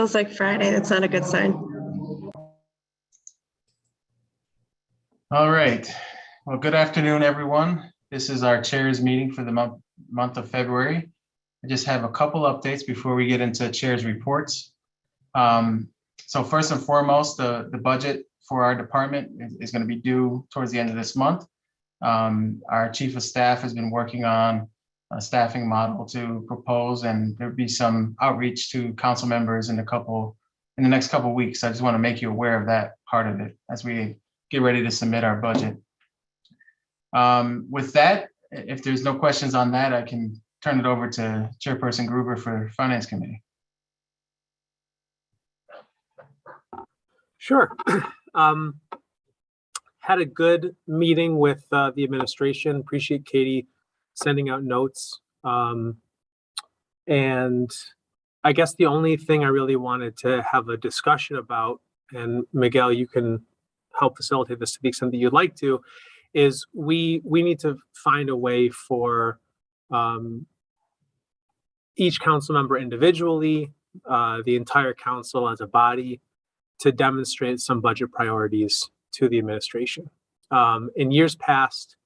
Feels like Friday. That's not a good sign. All right. Well, good afternoon, everyone. This is our chair's meeting for the month of February. I just have a couple updates before we get into chair's reports. So first and foremost, the budget for our department is going to be due towards the end of this month. Our chief of staff has been working on a staffing model to propose, and there'll be some outreach to council members in the next couple of weeks. I just want to make you aware of that part of it as we get ready to submit our budget. With that, if there's no questions on that, I can turn it over to Chairperson Gruber for Finance Committee. Sure. Had a good meeting with the administration. Appreciate Katie sending out notes. And I guess the only thing I really wanted to have a discussion about, and Miguel, you can help facilitate this to the extent that you'd like to, is we need to find a way for each council member individually, the entire council as a body, to demonstrate some budget priorities to the administration. In years past,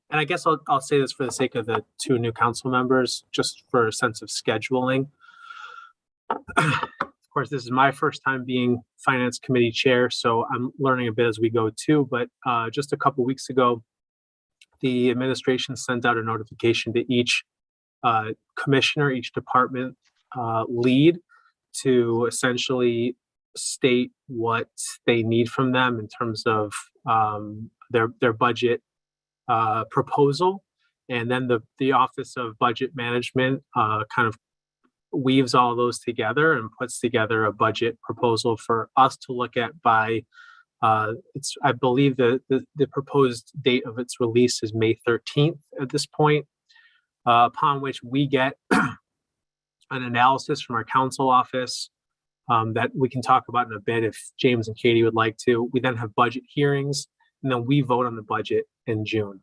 and I guess I'll say this for the sake of the two new council members, just for a sense of scheduling. Of course, this is my first time being Finance Committee Chair, so I'm learning a bit as we go too, but just a couple weeks ago, the administration sent out a notification to each commissioner, each department lead, to essentially state what they need from them in terms of their budget proposal. And then the Office of Budget Management kind of weaves all those together and puts together a budget proposal for us to look at by, I believe the proposed date of its release is May 13th at this point, upon which we get an analysis from our council office that we can talk about in a bit if James and Katie would like to. We then have budget hearings, and then we vote on the budget in June.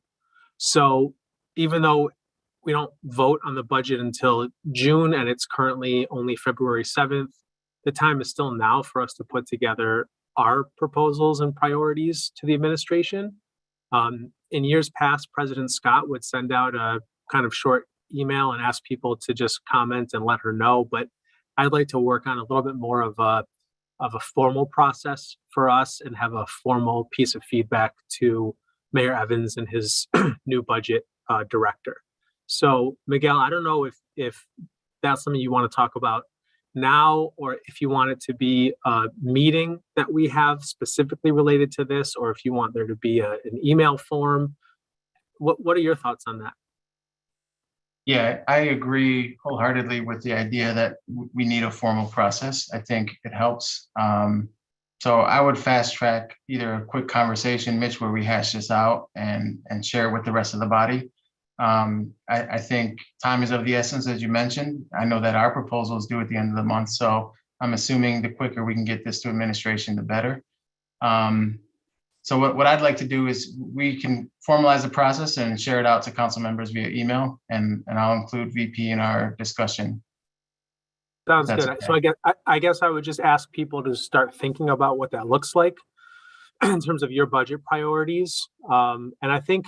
So even though we don't vote on the budget until June, and it's currently only February 7th, the time is still now for us to put together our proposals and priorities to the administration. In years past, President Scott would send out a kind of short email and ask people to just comment and let her know, but I'd like to work on a little bit more of a formal process for us and have a formal piece of feedback to Mayor Evans and his new budget director. So Miguel, I don't know if that's something you want to talk about now, or if you want it to be a meeting that we have specifically related to this, or if you want there to be an email form. What are your thoughts on that? Yeah, I agree wholeheartedly with the idea that we need a formal process. I think it helps. So I would fast track either a quick conversation, Mitch, where we hash this out and share it with the rest of the body. I think time is of the essence, as you mentioned. I know that our proposal is due at the end of the month, so I'm assuming the quicker we can get this to administration, the better. So what I'd like to do is we can formalize the process and share it out to council members via email, and I'll include VP in our discussion. Sounds good. Okay. So I guess I would just ask people to start thinking about what that looks like in terms of your budget priorities. And I think,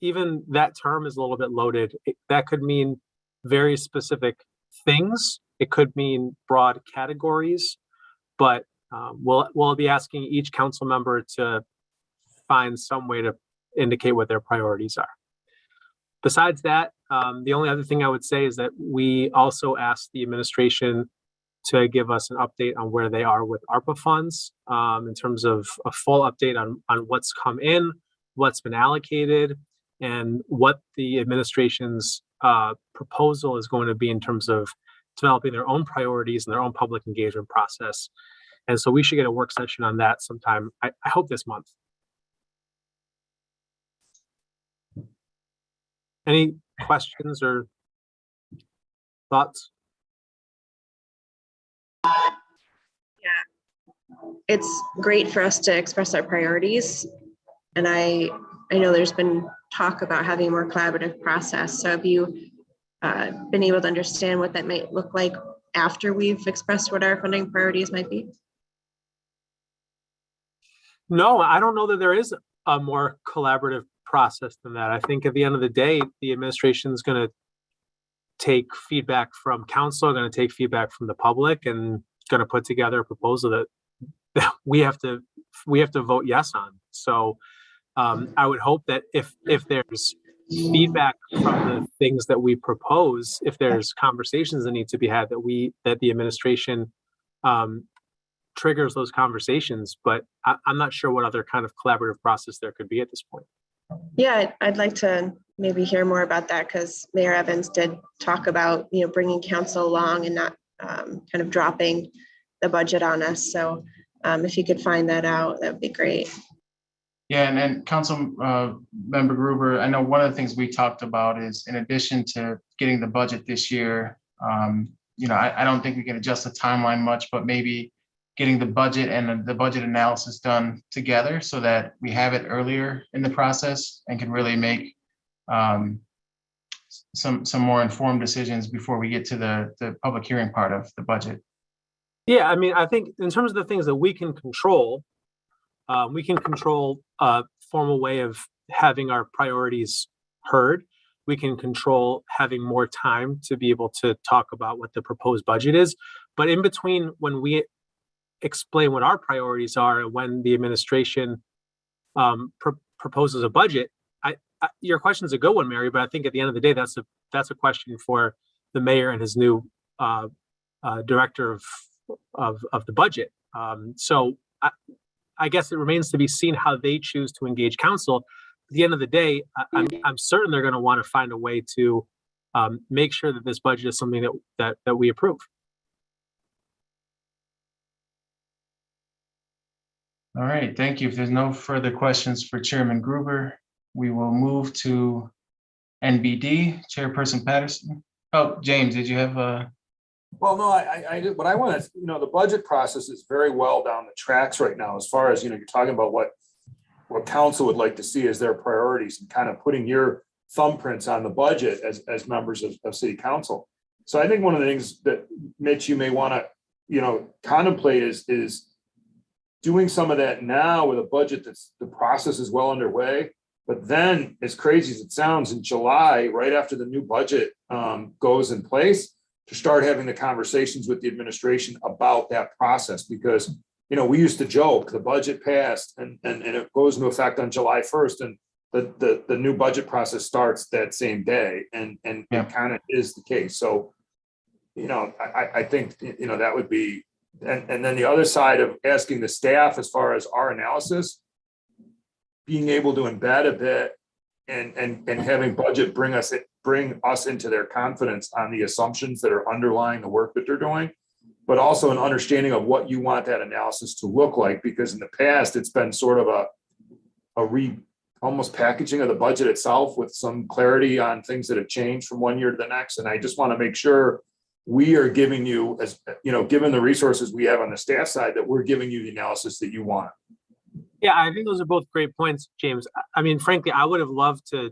even that term is a little bit loaded. That could mean very specific things. It could mean broad categories, but we'll be asking each council member to find some way to indicate what their priorities are. Besides that, the only other thing I would say is that we also asked the administration to give us an update on where they are with ARPA funds, in terms of a full update on what's come in, what's been allocated, and what the administration's proposal is going to be in terms of developing their own priorities and their own public engagement process. And so we should get a work session on that sometime, I hope this month. Any questions or thoughts? Yeah, it's great for us to express our priorities. And I know there's been talk about having a more collaborative process. So have you been able to understand what that might look like after we've expressed what our funding priorities might be? No, I don't know that there is a more collaborative process than that. I think at the end of the day, the administration is going to take feedback from council, going to take feedback from the public, and going to put together a proposal that we have to vote yes on. So I would hope that if there's feedback from the things that we propose, if there's conversations that need to be had, that the administration triggers those conversations. But I'm not sure what other kind of collaborative process there could be at this point. Yeah, I'd like to maybe hear more about that, because Mayor Evans did talk about, bringing council along and not kind of dropping the budget on us. So if you could find that out, that would be great. Yeah, and Council Member Gruber, I know one of the things we talked about is, in addition to getting the budget this year, I don't think we can adjust the timeline much, but maybe getting the budget and the budget analysis done together so that we have it earlier in the process and can really make some more informed decisions before we get to the public hearing part of the budget. Yeah, I mean, I think in terms of the things that we can control a formal way of having our priorities heard. We can control having more time to be able to talk about what the proposed budget is. But in between, when we explain what our priorities are and when the administration proposes a budget, your question is a good one, Mary, but I think at the end of the day, that's a question for the mayor and his new director of the budget. So I guess it remains to be seen how they choose to engage council. At the end of the day, I'm certain they're going to want to find a way to make sure that this budget is something that we approve. All right, thank you. If there's no further questions for Chairman Gruber, we will move to NBD, Chairperson Patterson. Oh, James, did you have a? Well, no, I did. What I want to, the budget process is very well down the tracks right now, as far as, you're talking about what council would like to see as their priorities and kind of putting your thumbprints on the budget as members of city council. So I think one of the things that, Mitch, you may want to, contemplate is doing some of that now with a budget the process is well underway. But then, as crazy as it sounds, in July, right after the new budget goes in place, to start having the conversations with the administration about that process. Because, we used to joke, the budget passed and it goes into effect on July 1st, and the new budget process starts that same day. And Yeah. It kind of is the case. So, I think, that would be, and then the other side of asking the staff, as far as our analysis, being able to embed a bit and having budget bring us into their confidence on the assumptions that are underlying the work that they're doing, but also an understanding of what you want that analysis to look like. Because in the past, it's been sort of almost packaging of the budget itself with some clarity on things that have changed from one year to the next. And I just want to make sure we are giving you, as given the resources we have on the staff side, that we're giving you the analysis that you want. Yeah, I think those are both great points, James. I mean, frankly, I would have loved to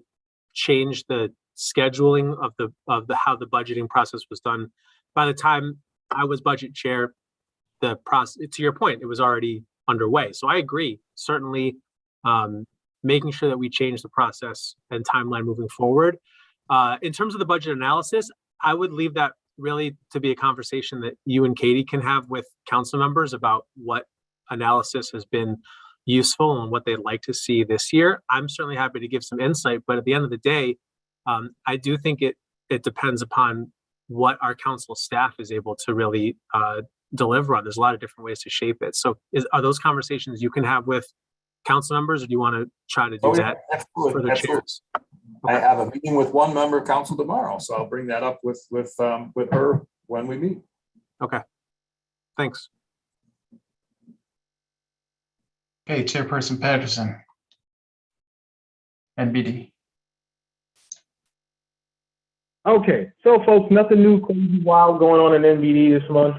change the scheduling of the how the budgeting process was done. By the time I was budget chair, the process, to your point, it was already underway. So I agree. Certainly, making sure that we change the process and timeline moving forward. In terms of the budget analysis, I would leave that really to be a conversation that you and Katie can have with council members about what analysis has been useful and what they'd like to see this year. I'm certainly happy to give some insight, but at the end of the day, I do think it depends upon what our council staff is able to really deliver on. There's a lot of different ways to shape it. So are those conversations you can have with council members, or do you want to try to do that for the chairs? Okay. I have a meeting with one member of council tomorrow, so I'll bring that up with her when we meet. Okay, thanks. Okay, Chairperson Patterson, NBD. Okay, so folks, nothing new, crazy, wild going on in NBD this month.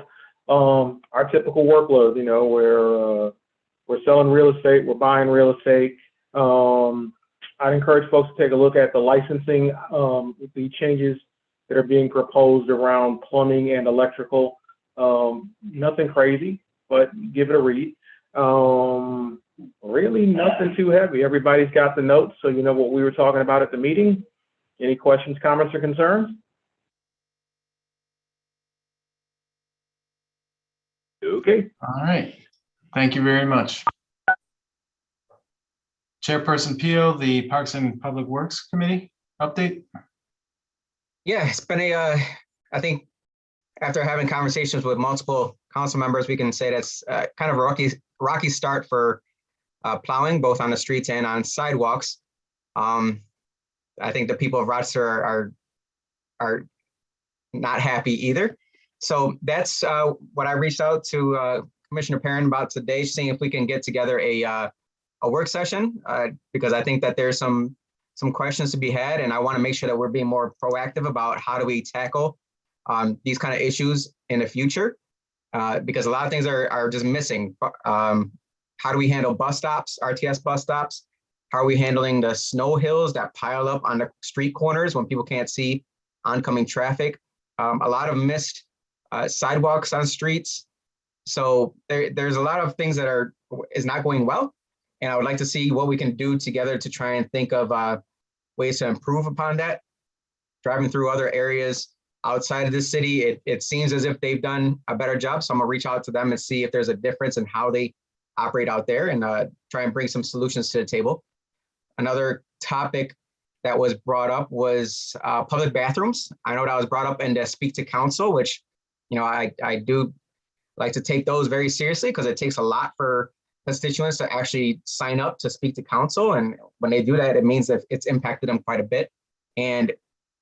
Our typical workload, we're selling real estate, we're buying real estate. I'd encourage folks to take a look at the licensing, the changes that are being proposed around plumbing and electrical. Nothing crazy, but give it a read. Really nothing too heavy. Everybody's got the notes, so you know what we were talking about at the meeting. Any questions, comments, or concerns? Okay. All right. Thank you very much. Chairperson Peel, the Parks and Public Works Committee update. Yeah, it's been I think after having conversations with multiple council members, we can say that's kind of a rocky start for plowing, both on the streets and on sidewalks. I think the people of Rochester are not happy either. So that's what I reached out to Commissioner Perrin about today, seeing if we can get together a work session, because I think that there's some questions to be had, and I want to make sure that we're being more proactive about how do we tackle these kind of issues in the future, because a lot of things are just missing. How do we handle bus stops, RTS bus stops? How are we handling the snow hills that pile up on the street corners when people can't see oncoming traffic? A lot of missed sidewalks on streets. So there's a lot of things that is not going well. And I would like to see what we can do together to try and think of ways to improve upon that. Driving through other areas outside of the city, it seems as if they've done a better job. So I'm gonna reach out to them and see if there's a difference in how they operate out there, and try and bring some solutions to the table. Another topic that was brought up was public bathrooms. I know that was brought up in the Speak to Council, which, you know, I do like to take those very seriously, because it takes a lot for constituents to actually sign up to speak to council. And when they do that, it means that it's impacted them quite a bit. And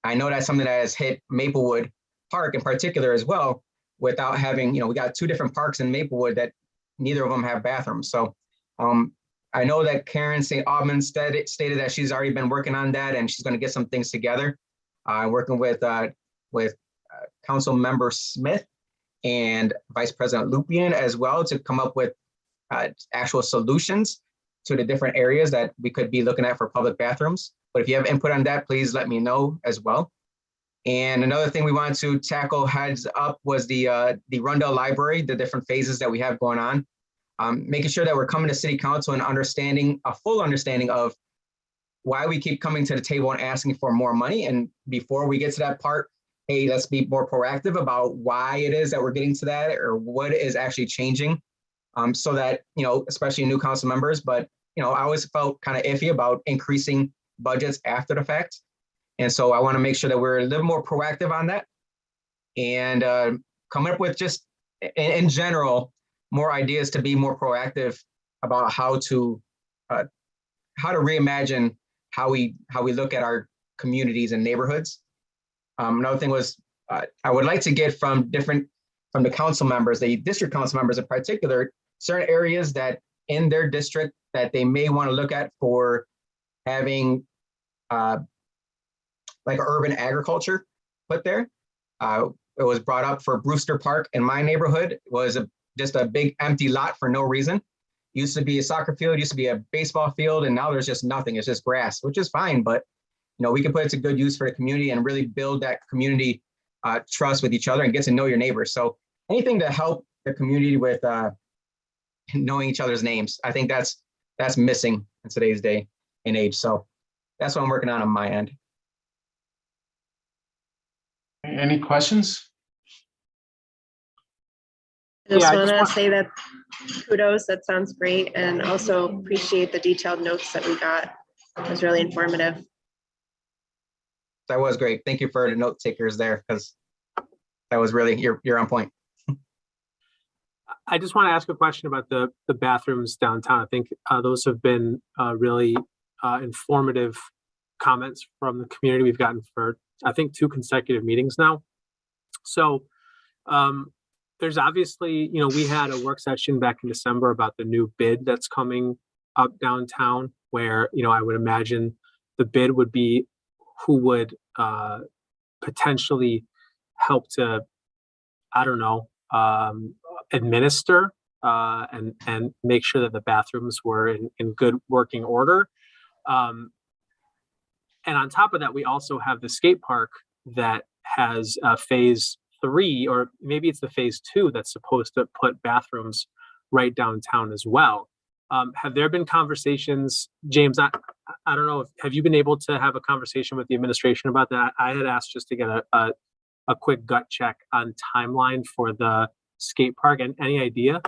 I know that's something that has hit Maplewood Park in particular as well, without having, you know, we got 2 different parks in Maplewood that neither of them have bathrooms. So I know that Karen St. Aubin stated that she's already been working on that, and she's going to get some things together, working with Council Member Smith and Vice President Lupien as well, to come up with actual solutions to the different areas that we could be looking at for public bathrooms. But if you have input on that, please let me know as well. And another thing we wanted to tackle heads up was the Rundell Library, the different phases that we have going on. Making sure that we're coming to City Council and understanding a full understanding of why we keep coming to the table and asking for more money. And before we get to that part, hey, let's be more proactive about why it is that we're getting to that, or what is actually changing, so that, you know, especially new council members, but, you know, I always felt kind of iffy about increasing budgets after the fact. And so I want to make sure that we're a little more proactive on that, and coming up with just in general more ideas to be more proactive about how to reimagine how we look at our communities and neighborhoods. Another thing was I would like to get from the council members, the district council members in particular, certain areas that in their district that they may want to look at for having like urban agriculture put there. It was brought up for Brewster Park in my neighborhood. It was just a big empty lot for no reason. Used to be a soccer field, used to be a baseball field, and now there's just nothing. It's just grass, which is fine, but, you know, we can put it to good use for the community and really build that community trust with each other and get to know your neighbors. So anything to help the community with knowing each other's names, I think that's missing in today's day and age. So that's what I'm working on my end. Any questions? I just Yeah, I want just to want- say that kudos, that sounds great, and also appreciate the detailed notes that we got. It was really informative. That was great. Thank you for the note takers there, because that was really, you're on point. I just want to ask a question about the bathrooms downtown. I think those have been really informative comments from the community we've gotten for, I think, 2 consecutive meetings now. So there's obviously, you know, we had a work session back in December about the new bid that's coming up downtown, where, you know, I would imagine the bid would be who would potentially help to, I don't know, administer and make sure that the bathrooms were in good working order. And on top of that, we also have the skate park that has phase 3, or maybe it's the phase 2 that's supposed to put bathrooms right downtown as well. Have there been conversations, James? I don't know. Have you been able to have a conversation with the administration about that? I had asked just to get a quick gut check on timeline for the skate park. And any idea?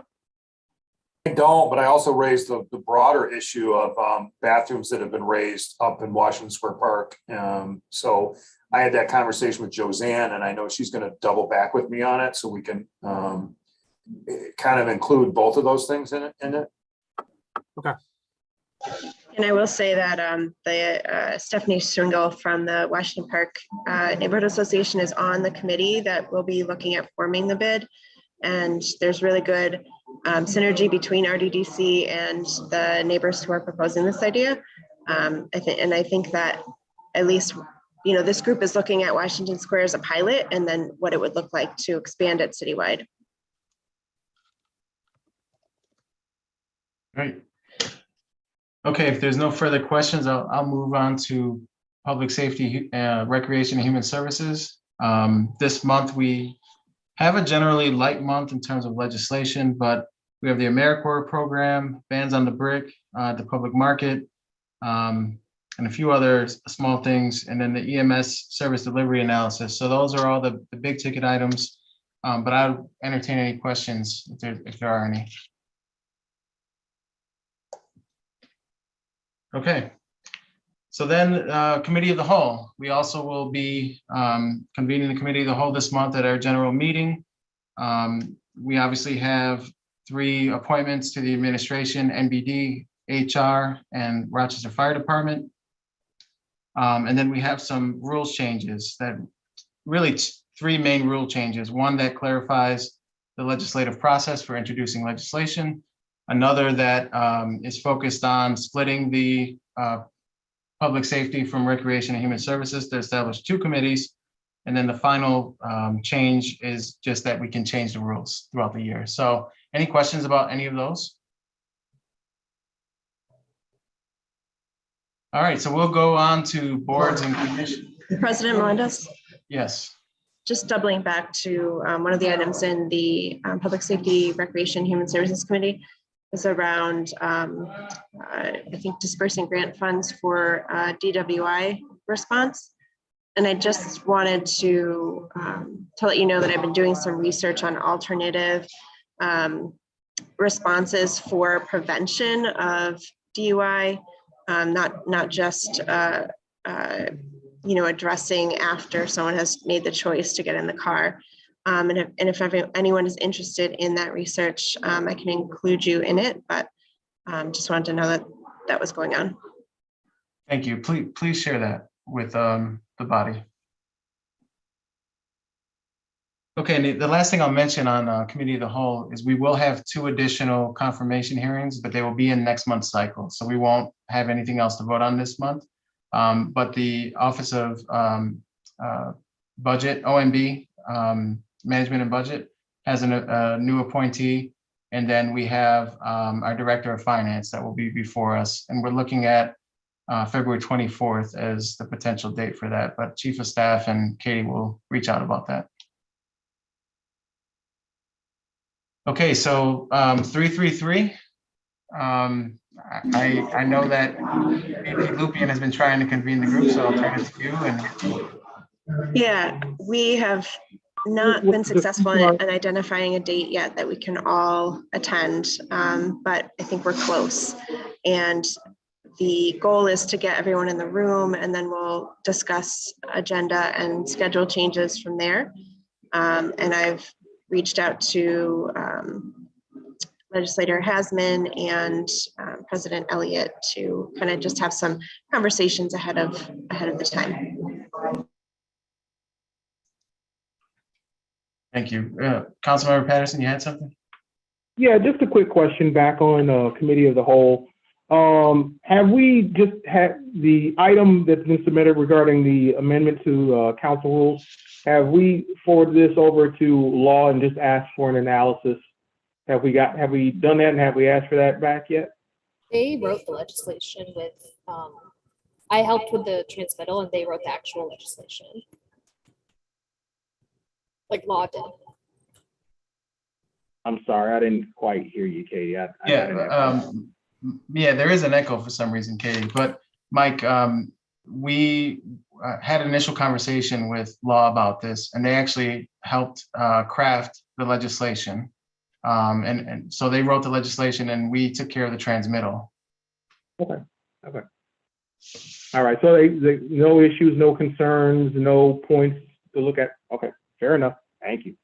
I don't, but I also raised the broader issue of bathrooms that have been raised up in Washington Square Park. So I had that conversation with Josanne, and I know she's going to double back with me on it, so we can kind of include both of those things in it. Okay. And I will say that Stephanie Stringle from the Washington Park Neighborhood Association is on the committee that will be looking at forming the bid. And there's really good synergy between RDDC and the neighbors who are proposing this idea. I think that at least, this group is looking at Washington Square as a pilot, and then what it would look like to expand it citywide. Great. Okay, if there's no further questions, I'll move on to public safety, recreation, and human services. This month we have a generally light month in terms of legislation, but we have the AmeriCorps program, bans on the brick, the public market, and a few other small things, and then the EMS service delivery analysis. So those are all the big ticket items, but I'll entertain any questions if there are any. Okay. So then Committee of the Whole, we also will be convening the Committee of the Whole this month at our general meeting. We obviously have 3 appointments to the administration, NBD, HR, and Rochester Fire Department. And then we have some rules changes that really 3 main rule changes. One that clarifies the legislative process for introducing legislation. Another that is focused on splitting the public safety from recreation and human services to establish 2 committees. And then the final change is just that we can change the rules throughout the year. So any questions about any of those? All right, so we'll go on to boards and commissions. President Melendez? Yes. Just doubling back to one of the items in the Public Safety, Recreation, Human Services Committee is around, I think, dispersing grant funds for DWI response. And I just wanted to let you know that I've been doing some research on alternative responses for prevention of DUI, not just addressing after someone has made the choice to get in the car. And if anyone is interested in that research, I can include you in it, but just wanted to know that was going on. Thank you. Please share that with the body. Okay, and the last thing I'll mention on Committee of the Whole is we will have 2 additional confirmation hearings, but they will be in next month's cycle. So we won't have anything else to vote on this month. But the Office of Budget, OMB, Management and Budget, has a new appointee. And then we have our Director of Finance that will be before us. And we're looking at February 24th as the potential date for that. But Chief of Staff and Katie will reach out about that. Okay, so 333. I know that VP Lupian has been trying to convene the group, so I'll turn it to you. And yeah, we have not been successful in identifying a date yet that we can all attend, but I think we're close. And the goal is to get everyone in the room, and then we'll discuss agenda and schedule changes from there. And I've reached out to Legislator Hasman and President Elliott to kind of just have some conversations ahead of the time. thank you. Councilmember Patterson, you had something? Yeah, just a quick question back on Committee of the Whole. Have we just had the item that's been submitted regarding the amendment to council rules? Have we forwarded this over to law and just asked for an analysis? Have we done that, and have we asked for that back yet? They wrote the legislation with, I helped with the transmittal, and they wrote the actual legislation. like law did. I'm sorry, I didn't quite hear you, Katie. I got an echo. Yeah, there is an echo for some reason, Katie. But Mike, we had an initial conversation with law about this, and they actually helped craft the legislation. And so they wrote the legislation, and we took care of the transmittal. Okay. All right, so they no issues, no concerns, no points to look at. Okay, fair enough. Thank you.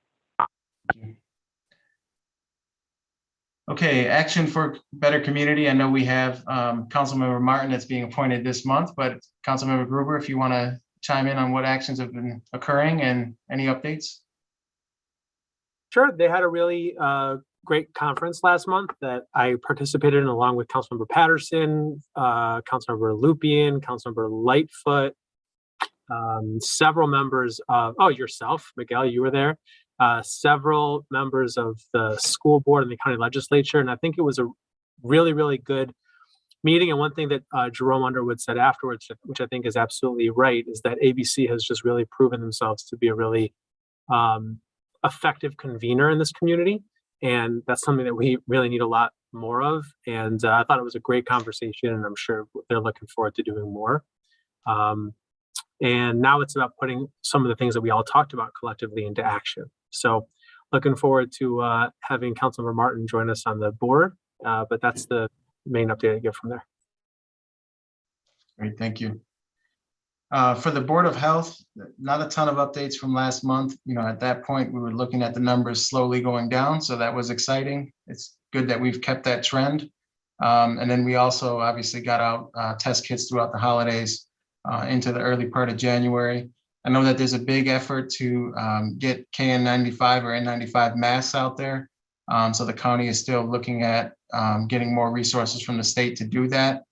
Okay, action for better community. I know we have Councilmember Martin that's being appointed this month, but Councilmember Gruber, if you want to chime in on what actions have been occurring and any updates. Sure, they had a really great conference last month that I participated in along with Councilmember Patterson, Councilmember Lupian, Councilmember Lightfoot, several members of, yourself, Miguel, you were there, several members of the school board and the county legislature. And I think it was a really, really good meeting. And one thing that Jerome Underwood said afterwards, which I think is absolutely right, is that ABC has just really proven themselves to be a really effective convener in this community. And that's something that we really need a lot more of. And I thought it was a great conversation, and I'm sure they're looking forward to doing more. And now it's about putting some of the things that we all talked about collectively into action. So looking forward to having Councilmember Martin join us on the board, but that's the main update I get from there. Great, thank you. For the Board of Health, not a ton of updates from last month. You know, at that point, we were looking at the numbers slowly going down, so that was exciting. It's good that we've kept that trend. And then we also obviously got out test kits throughout the holidays into the early part of January. I know that there's a big effort to get KN95 or N95 masks out there. So the county is still looking at getting more resources from the state to do that.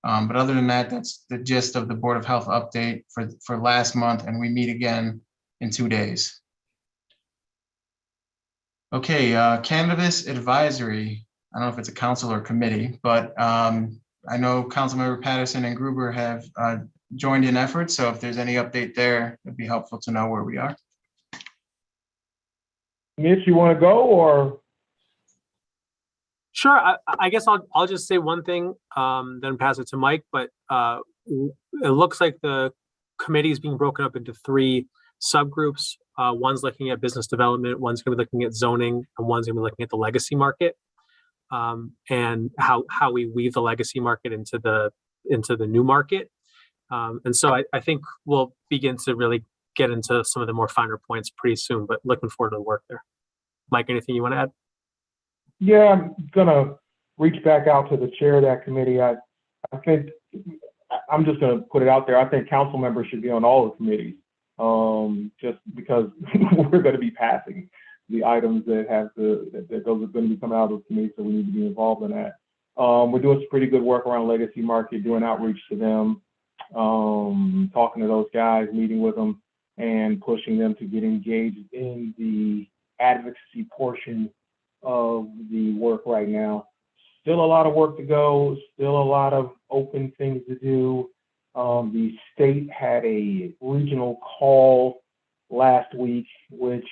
But other than that, that's the gist of the Board of Health update for last month, and we meet again in 2 days. Okay, Cannabis Advisory. I don't know if it's a council or committee, but I know Councilmember Patterson and Gruber have joined in efforts. So if there's any update there, it'd be helpful to know where we are. Mitch, you want to go or? Sure, I guess I'll just say one thing, then pass it to Mike. But it looks like the committee is being broken up into 3 subgroups. One's looking at business development, one's going to be looking at zoning, and one's going to be looking at the legacy market, and how we weave the legacy market into the new market. And so I think we'll begin to really get into some of the more finer points pretty soon. But looking forward to the work there. Mike, anything you want to add? Yeah, I'm gonna reach back out to the chair of that committee. I think I'm just gonna put it out there. I think council members should be on all the committees, just because we're gonna be passing the items that those are going to be coming out of the committee, so we need to be involved in that. We're doing some pretty good work around legacy market, doing outreach to them, talking to those guys, meeting with them, and pushing them to get engaged in the advocacy portion of the work right now. Still a lot of work to go, still a lot of open things to do. The state had a regional call last week, which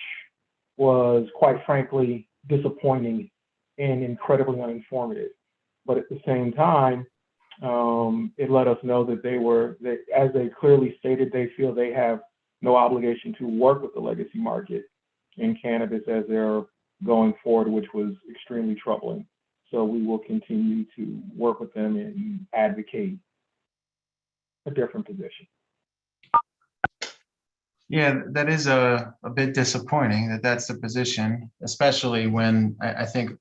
was quite frankly disappointing and incredibly uninformative. But at the same time, it let us know that as they clearly stated, they feel they have no obligation to work with the legacy market in cannabis as they're going forward, which was extremely troubling. So we will continue to work with them and advocate a different position. Yeah, that is a bit disappointing that that's the position, especially when I think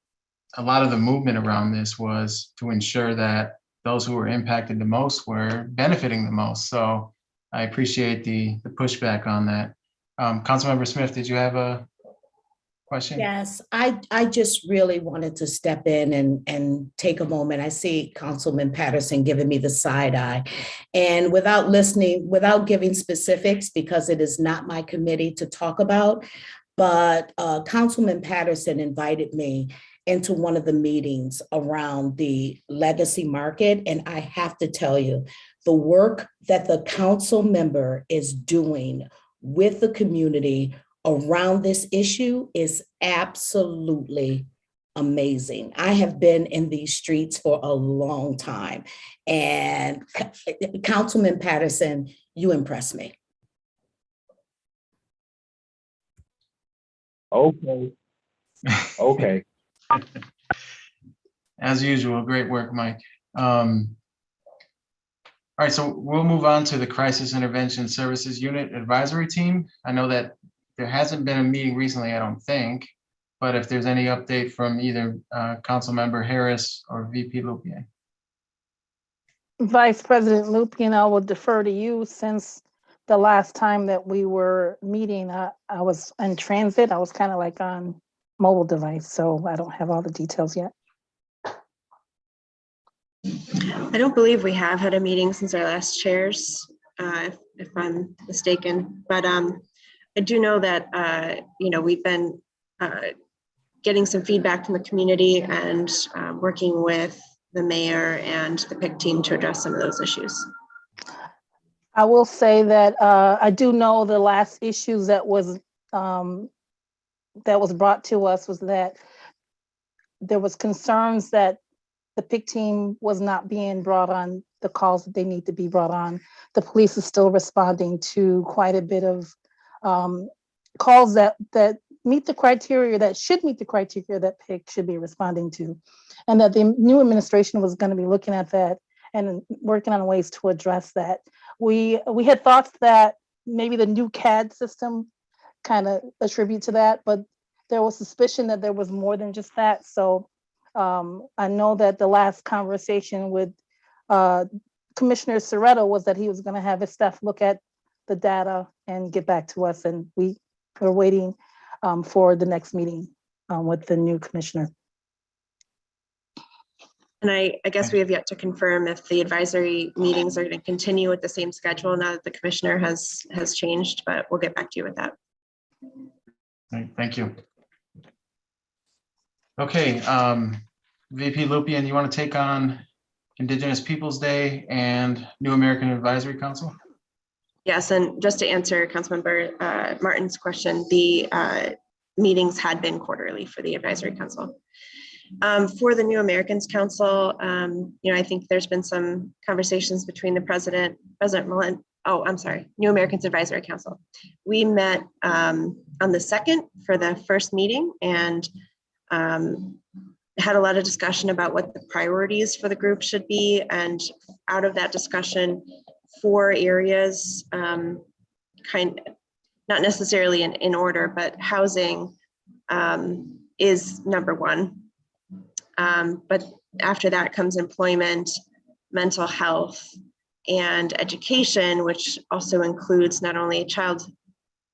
a lot of the movement around this was to ensure that those who were impacted the most were benefiting the most. So I appreciate the pushback on that. Councilmember Smith, did you have a question? Yes, I just really wanted to step in and take a moment. I see Councilman Patterson giving me the side eye, and without giving specifics, because it is not my committee to talk about, but Councilman Patterson invited me into one of the meetings around the legacy market. And I have to tell you, the work that the council member is doing with the community around this issue is absolutely amazing. I have been in these streets for a long time, and Councilman Patterson, you impress me. Okay. Okay. As usual, great work, Mike. All right, so we'll move on to the Crisis Intervention Services Unit Advisory Team. I know that there hasn't been a meeting recently, I don't think, but if there's any update from either Councilmember Harris or VP Lupien. Vice President Lupien, I will defer to you since the last time that we were meeting, I was in transit. I was kind of like on mobile device, so I don't have all the details yet. I don't believe we have had a meeting since our last chairs, if I'm mistaken, but I do know that, we've been getting some feedback from the community and working with the mayor and the PIC team to address some of those issues. I will say that I do know the last issues that was brought to us was that there was concerns that the PIC team was not being brought on the calls that they need to be brought on. The police is still responding to quite a bit of calls that meet the criteria, that should meet the criteria that PIC should be responding to. And that the new administration was going to be looking at that and working on ways to address that. We had thoughts that maybe the new CAD system kind of attribute to that, but there was suspicion that there was more than just that. So I know that the last conversation with Commissioner Soretto was that he was going to have his staff look at the data and get back to us. And we are waiting for the next meeting with the new commissioner. And I guess we have yet to confirm if the advisory meetings are going to continue with the same schedule now that the commissioner has changed, but we'll get back to you with that. Right, thank you. Okay, VP Lupien, you want to take on Indigenous Peoples Day and New American Advisory Council? Yes, and just to answer Councilmember Martin's question, the meetings had been quarterly for the Advisory Council. For the New Americans Council, I think there's been some conversations between the President Mullen. Oh, I'm sorry, New Americans Advisory Council. We met on the 2nd for the first meeting and had a lot of discussion about what the priorities for the group should be. And out of that discussion, 4 areas, not necessarily in order, but housing is number 1. But after that comes employment, mental health, and education, which also includes not only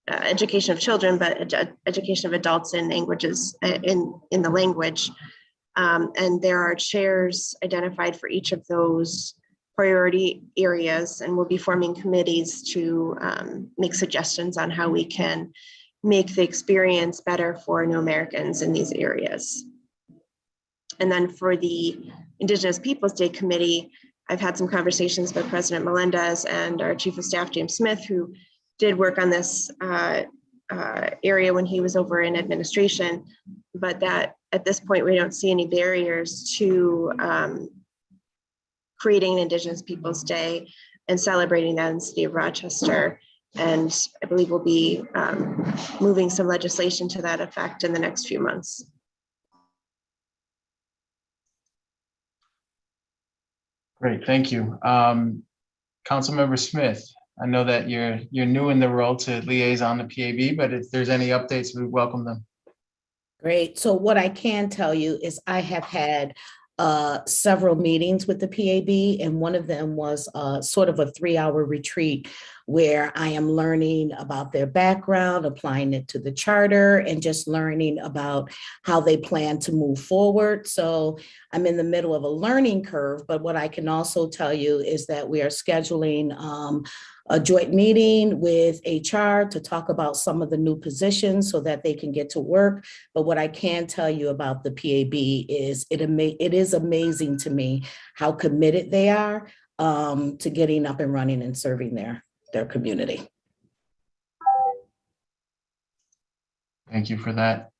education of children, but education of adults in languages, in the language. And there are chairs identified for each of those priority areas, and we'll be forming committees to make suggestions on how we can make the experience better for New Americans in these areas. And then for the Indigenous Peoples Day Committee, I've had some conversations with President Melendez and our Chief of Staff, James Smith, who did work on this area when he was over in administration, but that at this point, we don't see any barriers to creating an Indigenous Peoples Day and celebrating that in the city of Rochester. And I believe we'll be moving some legislation to that effect in the next few months. Great, thank you. Councilmember Smith, I know that you're new in the role to liaison the PAB, but if there's any updates, we welcome them. Great. So what I can tell you is I have had several meetings with the PAB, and one of them was sort of a 3-hour retreat where I am learning about their background, applying it to the charter, and just learning about how they plan to move forward. So I'm in the middle of a learning curve, but what I can also tell you is that we are scheduling a joint meeting with HR to talk about some of the new positions so that they can get to work. But what I can tell you about the PAB is it is amazing to me how committed they are to getting up and running and serving their community. Thank you for that.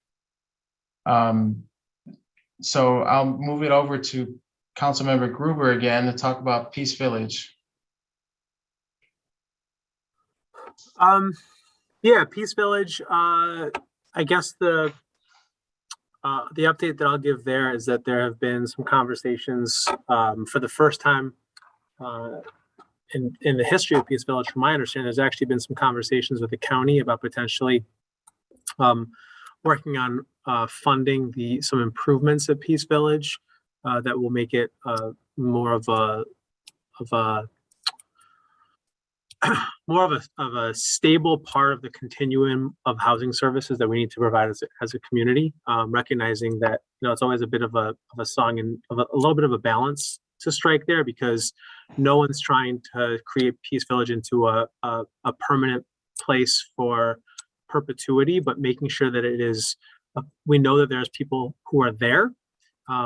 So I'll move it over to Councilmember Gruber again to talk about Peace Village. Yeah, Peace Village. I guess the update that I'll give there is that there have been some conversations for the first time in the history of Peace Village. From my understanding, there's actually been some conversations with the county about potentially working on funding some improvements at Peace Village that will make it more of a stable part of the continuum of housing services that we need to provide as a community, recognizing that it's always a bit of a song and a little bit of a balance to strike there, because no one's trying to create Peace Village into a permanent place for perpetuity, but making sure that it is, we know that there's people who are there.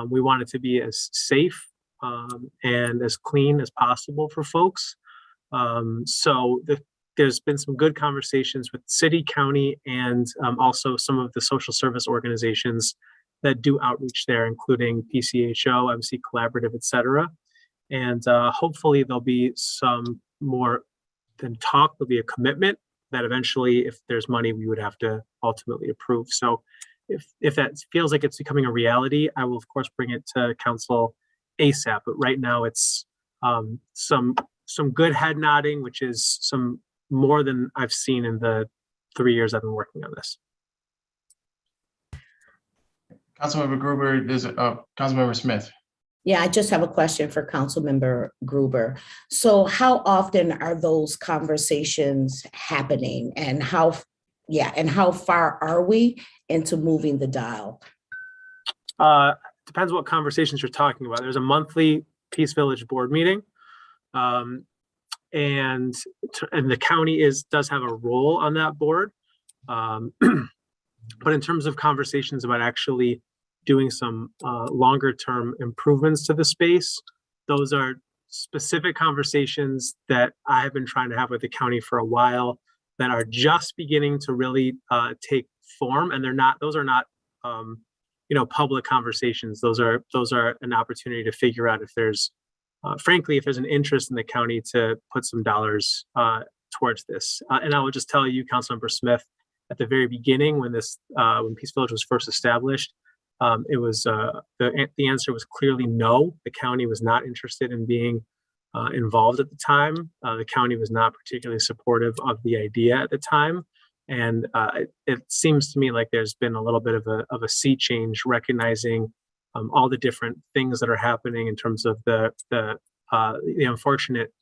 We want it to be as safe and as clean as possible for folks. There's been some good conversations with city, county, and also some of the social service organizations that do outreach there, including PCHO, MC Collaborative, et cetera. And hopefully there'll be some more than talk, there'll be a commitment that eventually, if there's money, we would have to ultimately approve. So if that feels like it's becoming a reality, I will of course bring it to council ASAP. But right now it's some good head nodding, which is some more than I've seen in the 3 years I've been working on this. Councilmember Gruber, there's Councilmember Smith. Yeah, I just have a question for Councilmember Gruber. So how often are those conversations happening, and how far are we into moving the dial? Depends what conversations you're talking about. There's a monthly Peace Village board meeting. And the county does have a role on that board. But in terms of conversations about actually doing some longer term improvements to the space, those are specific conversations that I have been trying to have with the county for a while that are just beginning to really take form. And those are not public conversations. Those are an opportunity to figure out if there's frankly, if there's an interest in the county to put some dollars towards this. And I will just tell you, Councilmember Smith, at the very beginning, when Peace Village was first established, it was the answer was clearly no. The county was not interested in being involved at the time. The county was not particularly supportive of the idea at the time. And it seems to me like there's been a little bit of a sea change, recognizing all the different things that are happening in terms of the unfortunate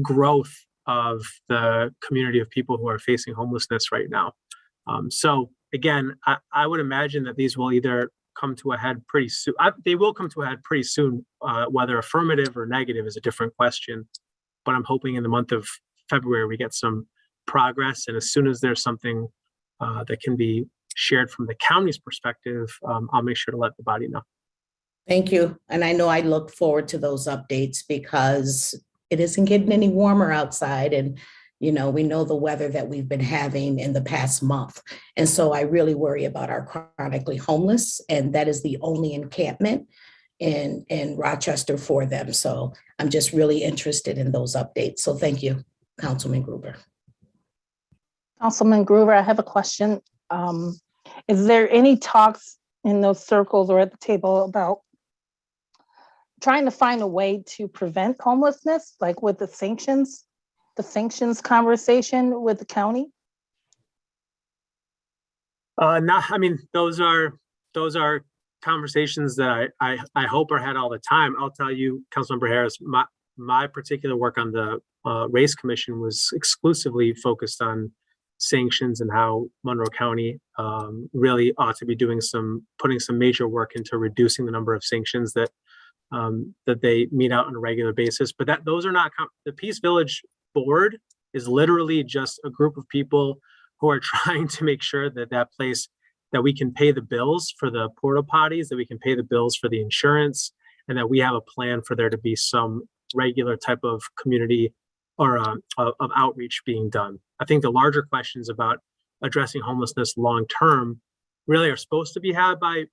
growth of the community of people who are facing homelessness right now. So again, I would imagine that these will either come to a head pretty soon. They will come to a head pretty soon. Whether affirmative or negative is a different question, but I'm hoping in the month of February we get some progress. And as soon as there's something that can be shared from the county's perspective, I'll make sure to let the body know. Thank you. And I know I look forward to those updates because it isn't getting any warmer outside. And, we know the weather that we've been having in the past month. And so I really worry about our chronically homeless. And that is the only encampment in Rochester for them. So I'm just really interested in those updates. So thank you, Councilman Gruber. Councilman Gruber, I have a question. Is there any talks in those circles or at the table about trying to find a way to prevent homelessness, like with the sanctions conversation with the county? Those are conversations that I hope are had all the time. I'll tell you, Councilmember Harris, my particular work on the Race Commission was exclusively focused on sanctions and how Monroe County really ought to be putting some major work into reducing the number of sanctions that they meet out on a regular basis. But those are not the Peace Village board is literally just a group of people who are trying to make sure that place, that we can pay the bills for the porta potties, that we can pay the bills for the insurance, and that we have a plan for there to be some regular type of community or of outreach being done. I think the larger questions about addressing homelessness long term really are supposed to be had by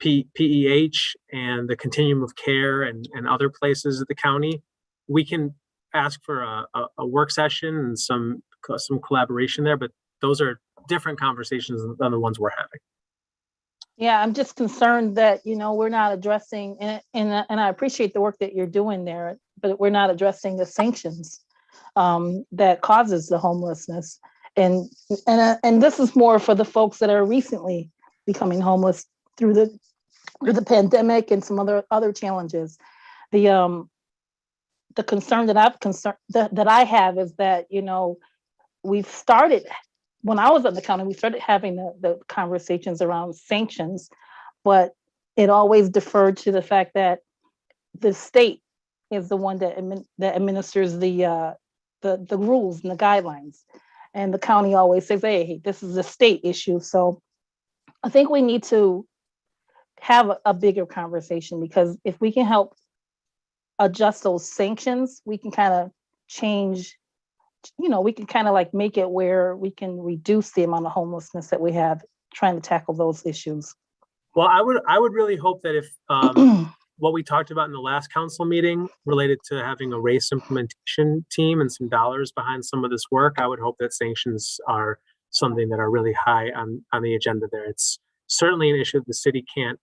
PEH and the Continuum of Care and other places at the county, we can ask for a work session and some collaboration there, but those are different conversations than the ones we're having. Yeah, I'm just concerned that, we're not addressing, and I appreciate the work that you're doing there, but we're not addressing the sanctions that causes the homelessness. And this is more for the folks that are recently becoming homeless through the pandemic and some other challenges. The concern that I have is that, we've started, when I was at the county, we started having the conversations around sanctions, but it always deferred to the fact that the state is the one that administers the rules and the guidelines. And the county always says, hey, this is a state issue. So I think we need to have a bigger conversation, because if we can help adjust those sanctions, we can kind of change, we can kind of like make it where we can reduce the amount of homelessness that we have, trying to tackle those issues. Well, I would really hope that if what we talked about in the last council meeting related to having a race implementation team and some dollars behind some of this work, I would hope that sanctions are something that are really high on the agenda there. It's certainly an issue the city can't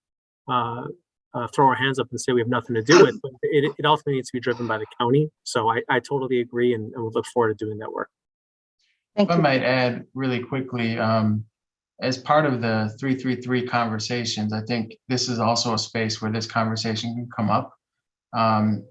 throw our hands up and say we have nothing to do with, but it ultimately needs to be driven by the county. So I totally agree, and we'll look forward to doing that work. If I might add really quickly, as part of the 333 conversations, I think this is also a space where this conversation can come up.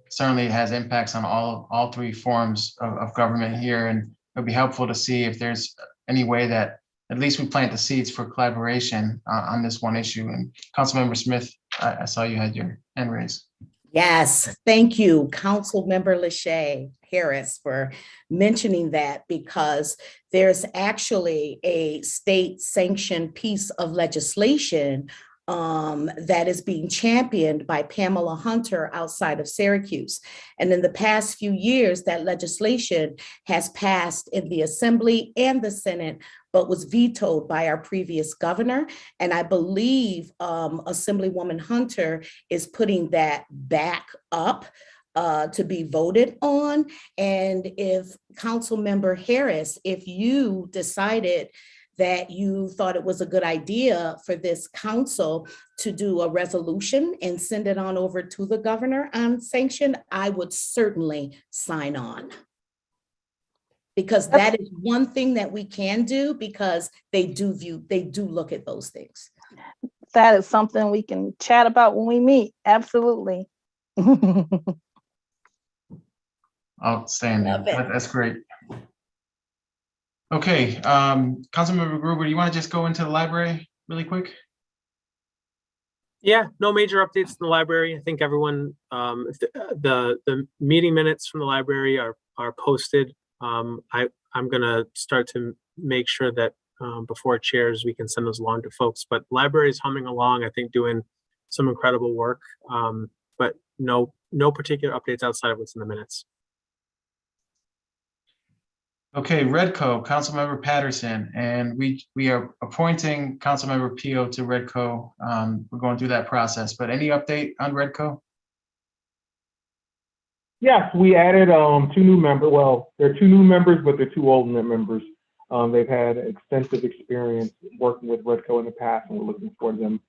Certainly it has impacts on all three forms of government here, and it'll be helpful to see if there's any way that at least we plant the seeds for collaboration on this one issue. And Councilmember Smith, I saw you had your hand raised. Yes, thank you, Councilmember Lachey Harris, for mentioning that, because there's actually a state sanctioned piece of legislation that is being championed by Pamela Hunter outside of Syracuse. And in the past few years, that legislation has passed in the Assembly and the Senate, but was vetoed by our previous governor. And I believe Assemblywoman Hunter is putting that back up to be voted on. And if Councilmember Harris, if you decided that you thought it was a good idea for this council to do a resolution and send it on over to the governor on sanction, I would certainly sign on. Because that is one thing that we can do, because they do look at those things. That is something we can chat about when we meet. Absolutely. Outstanding. That's great. Okay, Councilmember Gruber, do you want to just go into the library really quick? Yeah, no major updates in the library. I think everyone, the meeting minutes from the library are posted. I'm gonna start to make sure that before it chairs, we can send those along to folks. But library is humming along, I think, doing some incredible work. But no particular updates outside of what's in the minutes. Okay, Redco, Councilmember Patterson, and we are appointing Councilmember Pio to Redco. We're going through that process, but any update on Redco? Yes, we added two new members. Well, they're two new members, but they're two old members. They've had extensive experience working with Redco in the past, and we're looking for them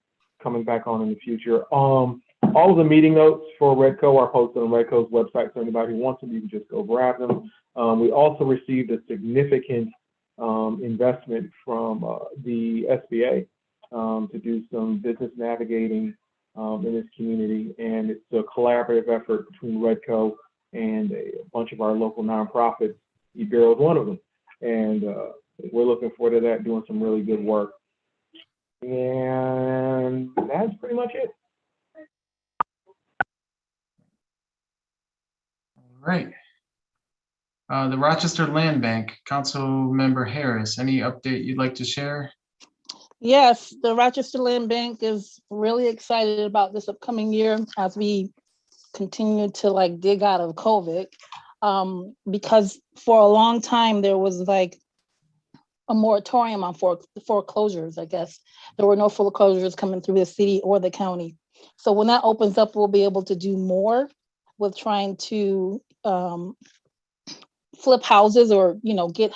coming back on in the future. All of the meeting notes for Redco are posted on Redco's website, so anybody who wants them, you can just go grab them. We also received a significant investment from the SBA to do some business navigating in this community, and it's a collaborative effort between Redco and a bunch of our local nonprofits. eBureau is one of them, and we're looking forward to that, doing some really good work. And that's pretty much it. All right. The Rochester Land Bank, Councilmember Harris, any update you'd like to share? Yes, the Rochester Land Bank is really excited about this upcoming year as we continue to dig out of COVID, because for a long time there was a moratorium on foreclosures, I guess. There were no foreclosures coming through the city or the county. So when that opens up, we'll be able to do more with trying to flip houses or, get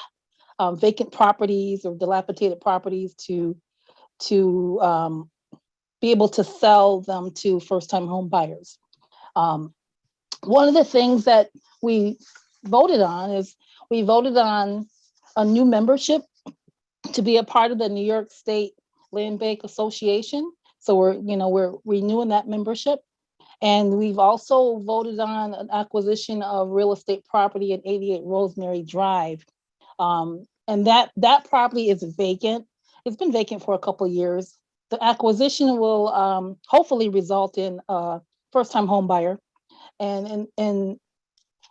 vacant properties or dilapidated properties to be able to sell them to first-time home buyers. One of the things that we voted on is we voted on a new membership to be a part of the New York State Land Bank Association. So we're renewing that membership. And we've also voted on an acquisition of real estate property at 88 Rosemary Drive. And that property is vacant. It's been vacant for a couple of years. The acquisition will hopefully result in a first-time home buyer. And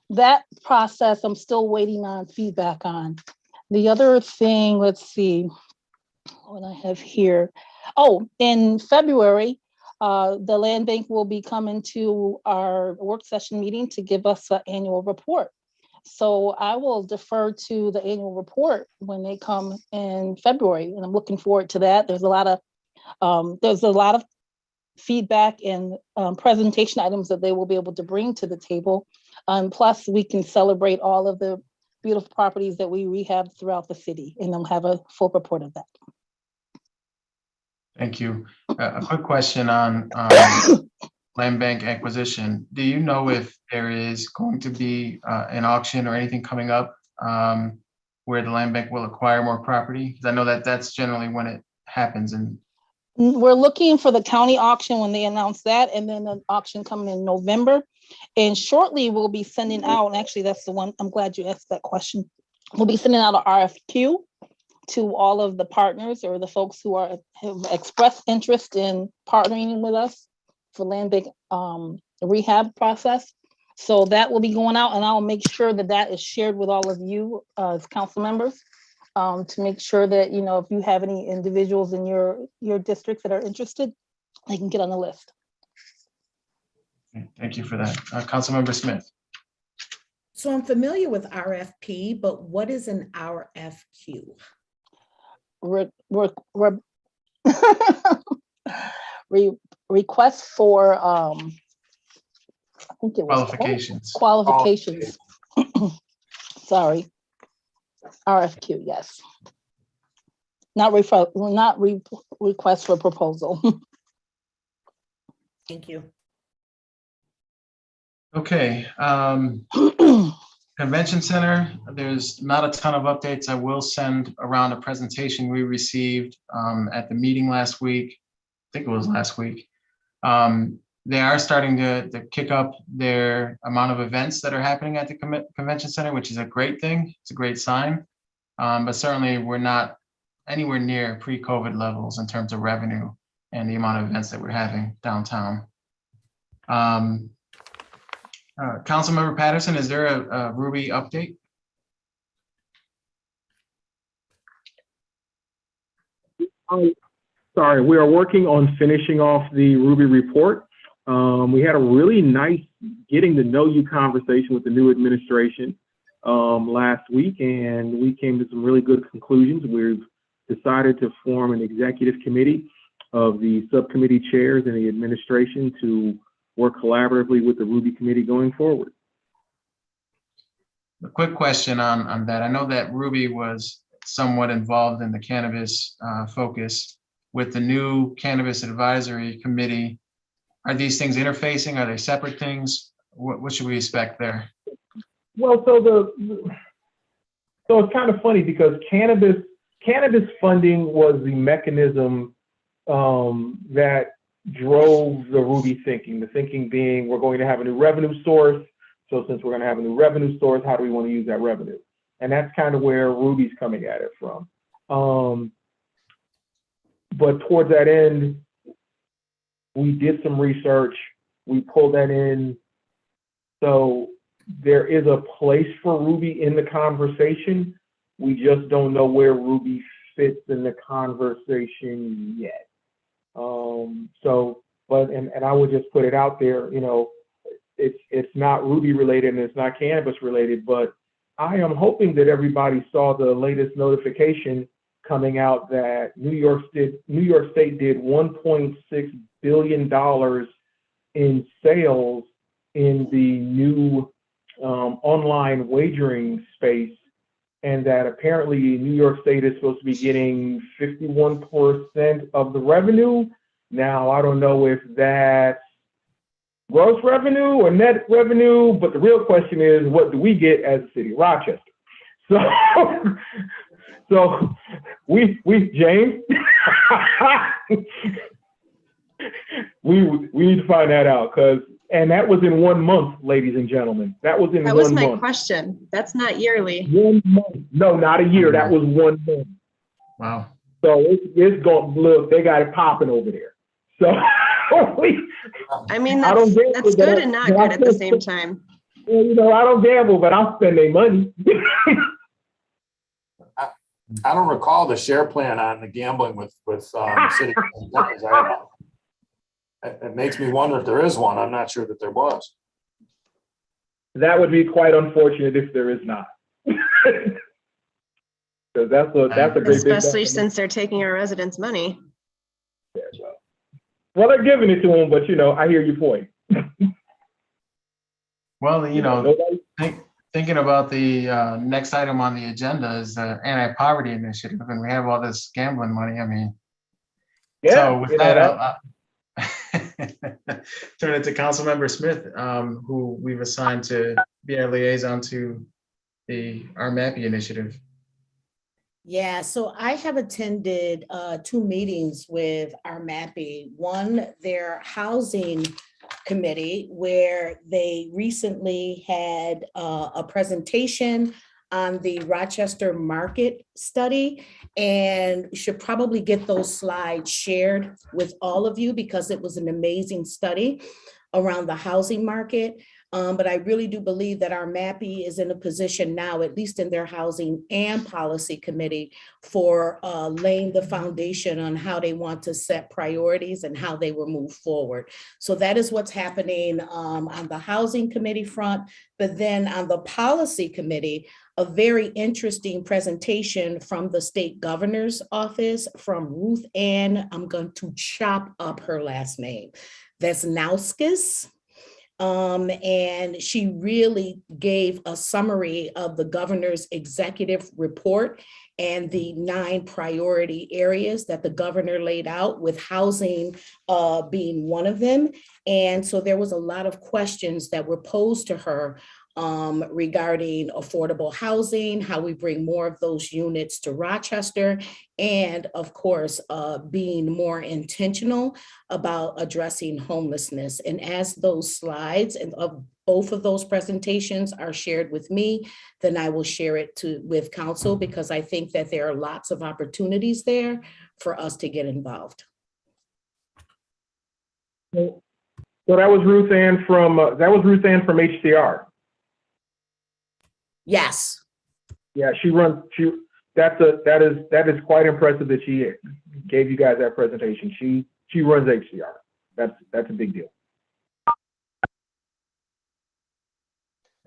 that process, I'm still waiting on feedback on. The other thing, let's see what I have here. Oh, in February, the land bank will be coming to our work session meeting to give us an annual report. So I will defer to the annual report when they come in February, and I'm looking forward to that. There's a lot of feedback and presentation items that they will be able to bring to the table. Plus, we can celebrate all of the beautiful properties that we rehab throughout the city, and they'll have a full report of that. Thank you. A quick question on land bank acquisition. Do you know if there is going to be an auction or anything coming up where the land bank will acquire more property? Because I know that that's generally when it happens. And we're looking for the county auction when they announce that, and then an auction coming in November. And shortly we'll be sending out, and actually that's the one, I'm glad you asked that question. We'll be sending out an RFQ to all of the partners or the folks who have expressed interest in partnering with us for land bank rehab process. So that will be going out, and I'll make sure that that is shared with all of you as council members to make sure that, if you have any individuals in your districts that are interested, they can get on the list. thank you for that. Councilmember Smith. So I'm familiar with RFP, but what is an RFQ? Request for I think it was qualifications. Sorry, RFQ. Yes, not request for proposal. Thank you. Okay. Convention Center, there's not a ton of updates. I will send around a presentation we received at the meeting last week. I think it was last week. They are starting to kick up their amount of events that are happening at the Convention Center, which is a great thing. It's a great sign. But certainly we're not anywhere near pre-COVID levels in terms of revenue and the amount of events that we're having downtown. Councilmember Patterson, is there a Ruby update? Sorry, we are working on finishing off the Ruby report. We had a really nice getting to know you conversation with the new administration last week, and we came to some really good conclusions. We've decided to form an executive committee of the subcommittee chairs and the administration to work collaboratively with the Ruby committee going forward. A quick question on that. I know that Ruby was somewhat involved in the cannabis focus. With the new Cannabis Advisory Committee, are these things interfacing? Are they separate things? What should we expect there? Well, so it's kind of funny because cannabis funding was the mechanism that drove the Ruby thinking. The thinking being, we're going to have a new revenue source. So since we're going to have a new revenue source, how do we want to use that revenue? And that's kind of where Ruby's coming at it from. But towards that end, we did some research. We pulled that in. So there is a place for Ruby in the conversation. We just don't know where Ruby fits in the conversation yet. And I would just put it out there, it's not Ruby related and it's not cannabis related, but I am hoping that everybody saw the latest notification coming out that New York State did $1.6 billion in sales in the new online wagering space, and that apparently New York State is supposed to be getting 51% of the revenue. Now, I don't know if that's gross revenue or net revenue, but the real question is, what do we get as the city of Rochester? So, we James, we need to find that out, and that was in 1 month, ladies and gentlemen. That was in 1 month. That was my question. That's not yearly. 1 month. No, not a year. That was 1 month. Wow. So it's going to look, they got it popping over there. So I mean, that's good and not good at the same time. Well, you know, I don't gamble, but I'll spend their money. I don't recall the share plan on the gambling with city. It makes me wonder if there is one. I'm not sure that there was. That would be quite unfortunate if there is not. Because that's a great, especially since they're taking our residents' money. Yeah, well, they're giving it to them, but you know, I hear your point. Well, you know, thinking about the next item on the agenda is the anti-poverty initiative, and we have all this gambling money. I mean, yeah. So with that, I'll turn it to Councilmember Smith, who we've assigned to be our liaison to our MAPI initiative. Yeah, so I have attended 2 meetings with our MAPI. One, their housing committee, where they recently had a presentation on the Rochester market study, and should probably get those slides shared with all of you because it was an amazing study around the housing market. But I really do believe that our MAPI is in a position now, at least in their housing and policy committee, for laying the foundation on how they want to set priorities and how they will move forward. So that is what's happening on the housing committee front. But then on the policy committee, a very interesting presentation from the state governor's office from Ruth Ann, I'm going to chop up her last name, Vesnauskas. And she really gave a summary of the governor's executive report and the 9 priority areas that the governor laid out, with housing being one of them. And so there was a lot of questions that were posed to her regarding affordable housing, how we bring more of those units to Rochester, and of course, being more intentional about addressing homelessness. And as those slides and of both of those presentations are shared with me, then I will share it with council, because I think that there are lots of opportunities there for us to get involved. So that was Ruth Ann from HCR. Yes. Yeah, that is quite impressive that she gave you guys that presentation. She runs HCR. That's a big deal.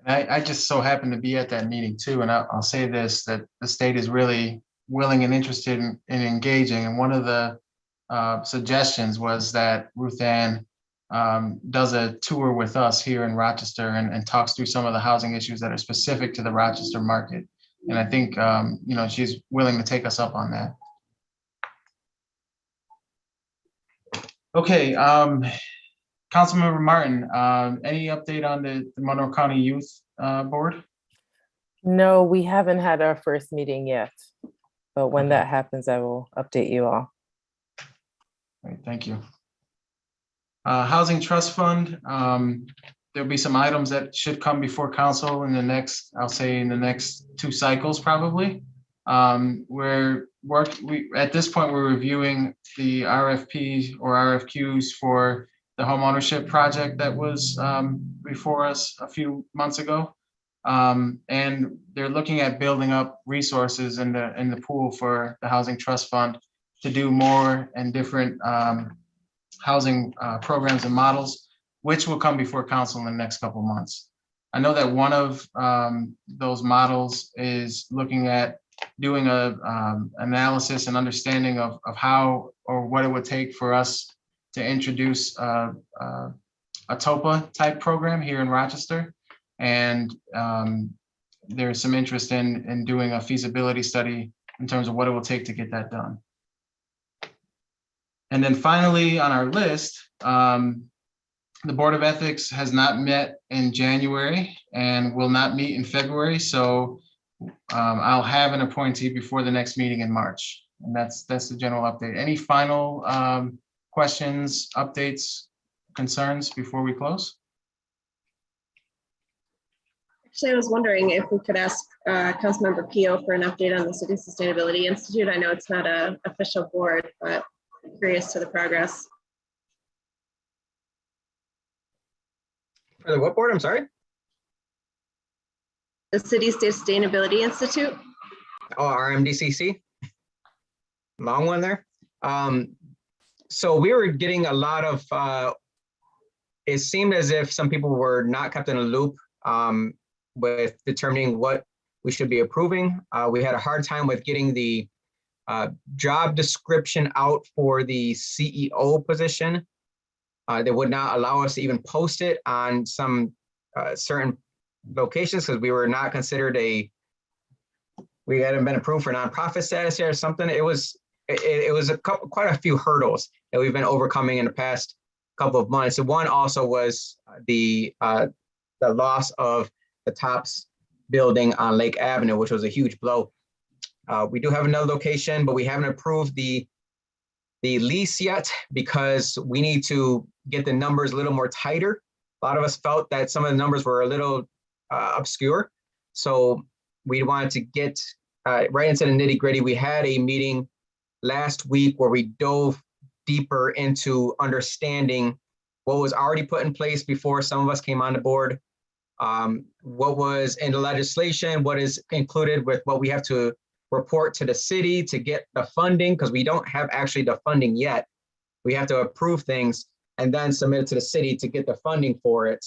I just so happened to be at that meeting too, and I'll say this, that the state is really willing and interested in engaging. And one of the suggestions was that Ruth Ann does a tour with us here in Rochester and talks through some of the housing issues that are specific to the Rochester market. And I think, you know, she's willing to take us up on that. Okay, Councilmember Martin, any update on the Monroe County Youth Board? No, we haven't had our first meeting yet, but when that happens, I will update you all. Great, thank you. Housing Trust Fund, there'll be some items that should come before council in the next, I'll say in the next 2 cycles probably. At this point, we're reviewing the RFPs or RFQs for the home ownership project that was before us a few months ago. And they're looking at building up resources in the pool for the Housing Trust Fund to do more and different housing programs and models, which will come before council in the next couple months. I know that one of those models is looking at doing a analysis and understanding of how or what it would take for us to introduce a TOPA type program here in Rochester. And there's some interest in doing a feasibility study in terms of what it will take to get that done. And then finally on our list, the Board of Ethics has not met in January and will not meet in February. So I'll have an appointee before the next meeting in March. And that's the general update. Any final questions, updates, concerns before we close? Actually, I was wondering if we could ask Councilmember Pio for an update on the City Sustainability Institute. I know it's not an official board, but I'm curious to the progress. For the what board? I'm sorry. The City Sustainability Institute. Oh, RMDCC. Long one there. So we were getting a lot of, it seemed as if some people were not kept in a loop with determining what we should be approving. We had a hard time with getting the job description out for the CEO position. They would not allow us to even post it on some certain locations because we were not considered we hadn't been approved for nonprofit status here or something. It was quite a few hurdles that we've been overcoming in the past couple of months. And one also was the loss of the TOPS building on Lake Avenue, which was a huge blow. We do have another location, but we haven't approved the lease yet because we need to get the numbers a little more tighter. A lot of us felt that some of the numbers were a little obscure. So we wanted to get right into the nitty gritty. We had a meeting last week where we dove deeper into understanding what was already put in place before some of us came on the board, what was in the legislation, what is included with what we have to report to the city to get the funding, because we don't have actually the funding yet. We have to approve things and then submit it to the city to get the funding for it.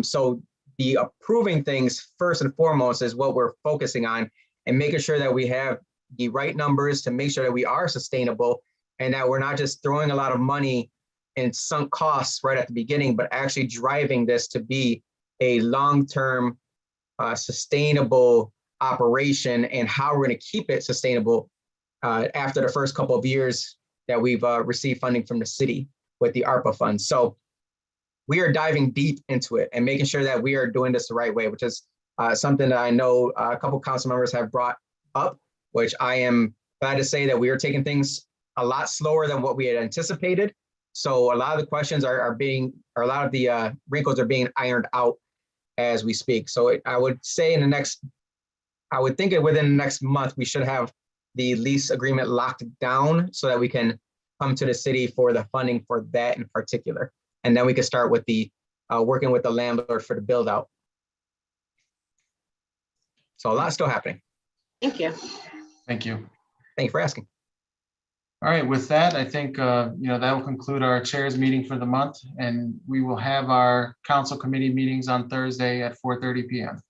So the approving things first and foremost is what we're focusing on, and making sure that we have the right numbers to make sure that we are sustainable and that we're not just throwing a lot of money in sunk costs right at the beginning, but actually driving this to be a long-term sustainable operation, and how we're going to keep it sustainable after the first couple of years that we've received funding from the city with the ARPA funds. So we are diving deep into it and making sure that we are doing this the right way, which is something that I know a couple of council members have brought up, which I am glad to say that we are taking things a lot slower than what we had anticipated. So a lot of the questions a lot of the wrinkles are being ironed out as we speak. So I would say I would think within the next month, we should have the lease agreement locked down so that we can come to the city for the funding for that in particular. And then we can start with the working with the landlord for the build out. So a lot still happening. Thank you. Thank you. Thank you for asking. All right, with that, I think that will conclude our chairs meeting for the month, and we will have our council committee meetings on Thursday at 4:30 p.m.